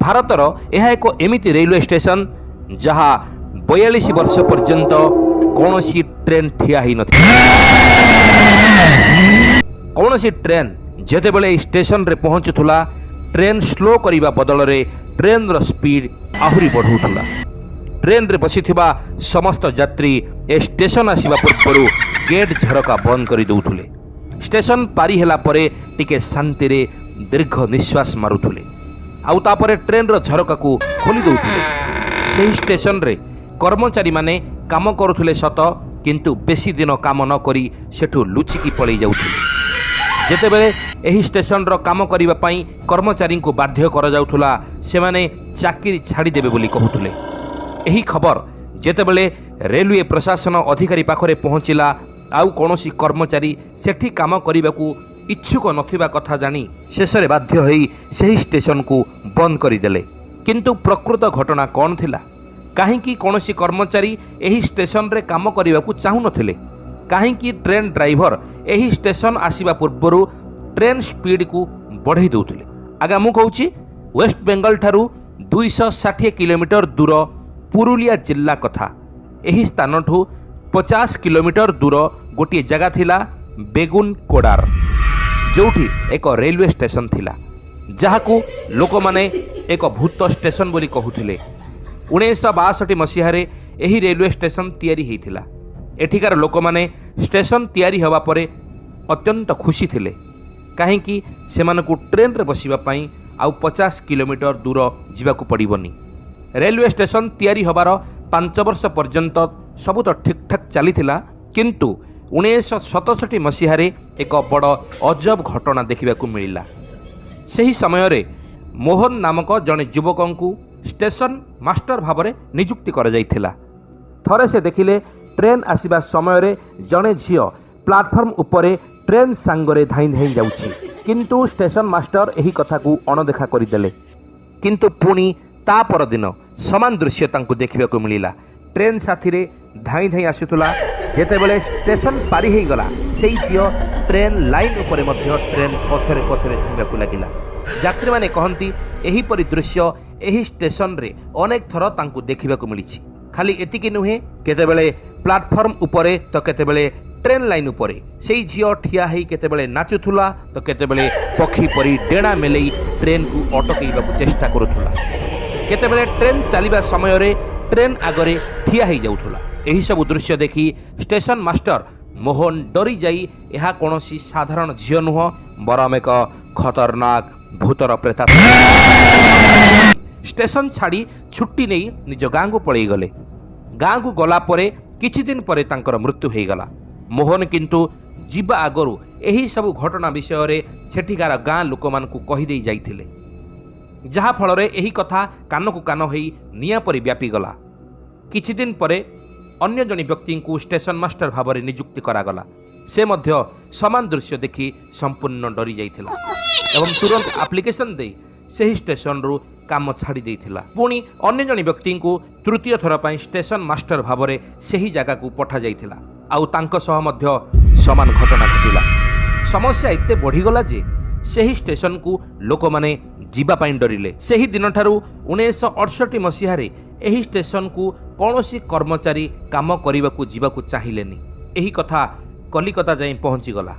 ଭାରତର ଏହା ଏକ ଏମିତି ରେଲୱେ ଷ୍ଟେସନ ଯାହା 42 ବର୍ଷ ପର୍ଯ୍ୟନ୍ତ କୌଣସି ଟ୍ରେନ ଠିଆ ହୋଇନଥିଲା। କୌଣସି ଟ୍ରେନ ଯେତେବେଳେ ଏହି ଷ୍ଟେସନରେ ପହଞ୍ଚୁଥିଲା ट्रेन स्लो करने बदल में ट्रेन स्पीड आहुरी बढ़ाऊला। ट्रेन रे बसीथिबा समस्त यात्री ए स्टेशन आसीबा पूर्व गेट झरका बंद कर दउथुले। स्टेशन पारी होला परे टिके शांति रे दीर्घ निश्वास मारुथुले आउ तापरे ट्रेन रो झरका को खोली दउथुले। सही स्टेशन रे कर्मचारी माने काम करुथुले सत किंतु बेसी दिन काम न करी सेठु लुचिकी पळै जाउथुले। जेतेबेले एही स्टेशन रो काम करिबा पई कर्मचारी को बाध्य करा जाउथुला से माने चाकरी छाड़ी देबे बोली कहउथुले। एही खबर जेतेबेले रेलवे प्रशासन अधिकारी पाखरे पहुंचिला आउ कोनोसी कर्मचारी सेठी काम करिबाकू इच्छुक नथिबा कथा जानी शेषरे बाध्य होई सही स्टेशन को बंद करिदेले। किंतु प्रकृत घटना कौन थिला? काहेकि कोनोसी कर्मचारी एही स्टेशन रे काम करिबाकू चाहू नथिले? काहेकि ट्रेन ड्राइवर एही स्टेशन आसीबा पूर्व ट्रेन स्पीड को बढ़ाई दउथिले? आगा मु कहूची वेस्ट बेंगल ठारू 260 किलोमीटर दूर पुरुलिया जिल्ला कथा। एही स्थान ठू 50 किलोमीटर दूर गोटे जगह थिला बेगुन कोडार, जोठी एक रेलवे स्टेशन थिला जहाकू लोक माने एक भूत स्टेशन बोली कहूथिले। 1962 मसीह एही रेलवे स्टेशन तैयारी हेइथिला। एठिकार लोक माने स्टेशन तैयारी हवा परे अत्यंत खुशी थिले, काहेकि सेमानकू ट्रेन रे बसिबा पई आउ 50 किलोमीटर दूर जिबाकू पड़िबनी। रेलवे स्टेशन तैयारी हबार 5 वर्ष पर्यंत सब तो ठीक ठाक चलीथिला, किंतु 1967 मसीह एक बड़ अजब घटना देखा मिला। सही समय रे मोहन नामक जड़े युवक स्टेशन मास्टर भाव में नियुक्ति कर जाइथिला। थरे से देखिले ट्रेन आसीबा समय रे जड़े झियो प्लाटफर्म उपरे ट्रेन सांगरे धाई धाई जाउछि, किंतु स्टेशन मास्टर एही कथा को अणदेखा करदेले। किंतु पुणी ता पर दिन समान दृश्य तांकु देखिबा को मिलिला। ट्रेन साथी रे धाई धाई आसुतला, जेतेबेले स्टेशन पारी हेई गला सेई झियो ट्रेन लाइन उपरे मध्य ट्रेन पछरे पछरे धाइबाकू लागिला। यात्री माने कहंती एही परि दृश्य एही स्टेशन रे अनेक थर तांकु देखिबाकू मिलिछि। खाली एतिकी नुहे, केतेबेले प्लाटफर्म उपरे तो केतेबेले ट्रेन लाइन उपरे सेई झियो ठिया हेई केतेबेले नाचुथुला तो केतेबेले पक्षी परी डेणा मेलेई ट्रेन को अटकैबाकू चेष्टा करुथुला। केतेबेले ट्रेन चलिबा समय रे ट्रेन आगरे ठिया हेई जाउथुला। एही सब दृश्य देखि स्टेशन मास्टर मोहन डरी जाई एहा कोनोसी साधारण झियो नुह, बरम एक खतरनाक भूतर प्रेतात्मा। स्टेशन छाड़ी छुट्टी नहीं निज गाँ को पलि गले। गाँ को गला परे किछि दिन परे तांकर मृत्यु हो गला। मोहन किंतु जीवा आगरू एही सब घटना विषय रे सेठिकार गाँ लोक मानकू कहि देई जाइथिले, जहा फल रे एही कथा कान को कान होई निया परि व्यापी गला। किछि दिन परे अन्य जने व्यक्ति को स्टेशन मास्टर भाव में नियुक्ति करागला। से मध्य समान दृश्य देखि संपूर्ण डरी जाइथिला एवं तुरंत एप्लिकेशन दे सही स्टेशन रु काम छाड़ी देइथिला। पुणी अन्य जने व्यक्ति को तृतीय थर पई स्टेशन मास्टर भाव में सही जगह को पठा जाइथिला आउ तांको सह मध्य समान घटना घटिला। समस्या एते बढ़ीगला जे सही स्टेशन को लोक माने जीवा पाई डरिले। सही दिन ठारू 1968 मसीह एही स्टेशन को कौनसी कर्मचारी काम करने को जीवाकू चाहिलेनी। एही कथा कलिकता जाई पहुंची गला।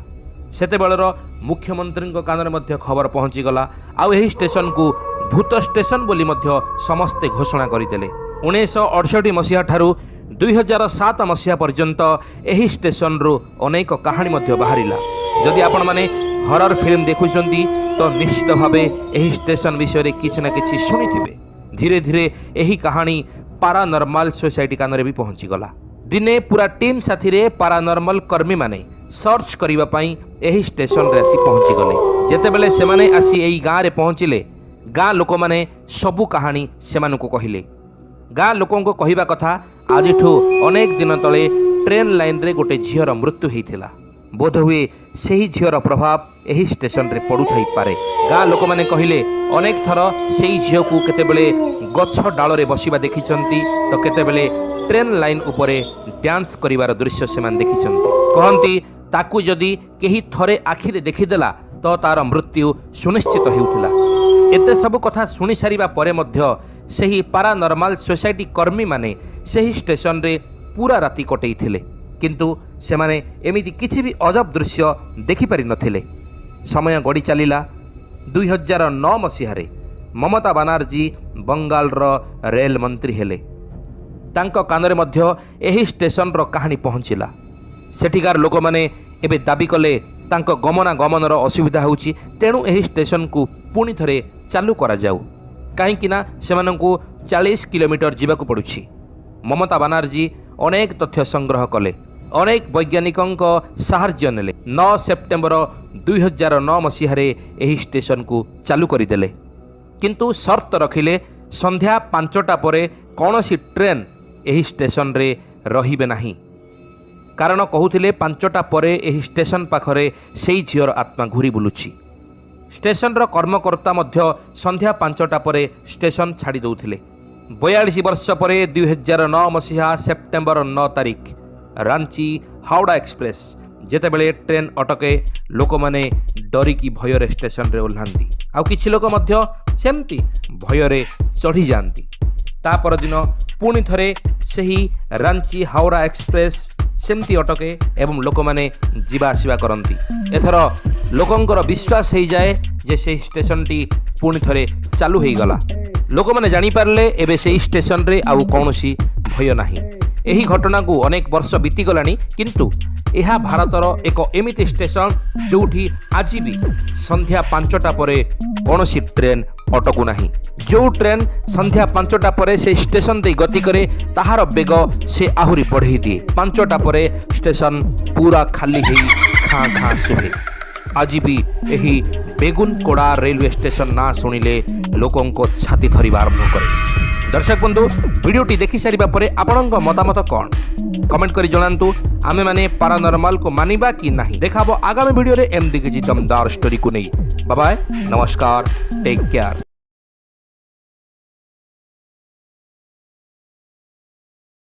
सेतेबेलर मुख्यमंत्री कान में खबर पहुंची गला आउ एही स्टेशन को भूत स्टेशन बोली मध्य समस्ते घोषणा करदेले। 1968 मसीहा ठारू 2007 मसीहा पर्यंत एही स्टेशन रु अनेक कहानी मध्य बाहरिला। जदि आपण माने हरर फिल्म देखुछंती तो निश्चित भावे एही स्टेशन विषय रे किछि ना किछि सुनिथिबे। धीरे धीरे एही कहानी पारानॉर्मल सोसाइटी कान भी पहुंची गला। दिने पूरा टीम साथी रे पारानॉर्मल कर्मी माने सर्च करिबा पई एही स्टेशन रे आसी पहुंची गले। जेतेबेले से माने आसी एही गाँ रे पहुंचिले, गाँ लोक माने सबु कहानी सेमानकु कहिले। गाँ लोकों को कहिबा कथा आजिठू अनेक दिन तले ट्रेन लाइन रे गोटे झियर मृत्यु होइथिला। बोध हुए सही झियर प्रभाव एही स्टेशन रे पड़ु थाई पारे। गाँ लोक माने कहिले अनेक थर सेही झियो को केतेबेले गछ डाल रे बसिबा देखिचंती तो केतेबेले ट्रेन लाइन उपरे डांस करिवार दृश्य सेमान देखिचंती। कहंती ताकू जदि केही थरे आखिरे देखिदेला तो तार मृत्यु सुनिश्चित हेउथिला। एते सब कथा शुणी सारिबा परे मध्य सेही पारानर्माल सोसाइटी कर्मी माने सेही स्टेशन रे पूरा राति कटैथिले किंतु सेमाने एमिति किछि भी अजब दृश्य देखि पारि नथिले। समय गड़ी चलिला 2009 मसीहारे ममता बानार्जी बंगाल रेल मंत्री हेले। तांको कानरे मध्य एही स्टेशन रो कहानी पहुँचला। सेठिकार लोक माने एबे दाबी कले तांको गमनागमनर असुविधा होउची, तेणु एही स्टेशन को पुणी थरे चालू करा जाऊ काहेकि ना सेमानंकु 40 किलोमीटर जीवाकु पड़ुछि। ममता बानार्जी अनेक तथ्य संग्रह कले, अनेक वैज्ञानिकंको साहाय्य नेले। 9 सेप्टेम्बर 2009 मसीहारे एही स्टेशन को चालू करिदेले किंतु शर्त रखिले संध्या 5टा परे कौनसी ट्रेन एही स्टेशन रे रहिबे नाही। कारण कहूथिले 5टा परे एही स्टेशन पाखरे सेई झियर आत्मा घुरी बुलुछि। स्टेशन रो कर्मकर्ता मध्य संध्या 5टा परे स्टेशन छाड़ी दउथिले। 42 वर्ष परे 2009 मसीहा सेप्टेम्बर 9 तारिख रांची हावड़ा एक्सप्रेस जेतेबेले ट्रेन अटके लोक माने डरिकी भୟରେ स्टेशन रे ओल्हांती आउ किछि लोक मध्य सेमती भୟରେ चढ़ी जांती। ता पर दिन पुणी थरे सेही रांची हावड़ा एक्सप्रेस सेमती अटके एवं लोक माने जीवा आसिबा करंती। एथर लोकंकर विश्वास हो जाए जे से स्टेशन टी पुणी थरे चालू हो गला। लोक माने जानी पारले एबे से स्टेशन रे आउ कोनोसी भय नाही। एही घटना को अनेक वर्ष बीती गलानी किंतु यह भारतर एक एमिति स्टेशन जोठी आज भी संध्या 5टा परे कौनसी ट्रेन अटकु नाही। जो ट्रेन संध्या 5टा परे से स्टेशन दे गति करे ताहार बेग से आहुरी बढ़ई दिए। 5टा परे स्टेशन पूरा खाली हेई खाँ खाँ सुहे। आज भी यही बेगुनकोड़ा रेलवे स्टेशन ना शुणिले लोकों को छाती धरिबा आरंभ करे। दर्शक बंधु वीडियोटी देखि सारिबा परे आपणक मतामत कौन कमेंट करी जणांतु। आमे माने पारानर्माल को मानिबा कि नाही देखाबो आगामी वीडियो रे एमदी किछि दमदार स्टोरी को नहीं। बाय बाय, नमस्कार, टेक केयर।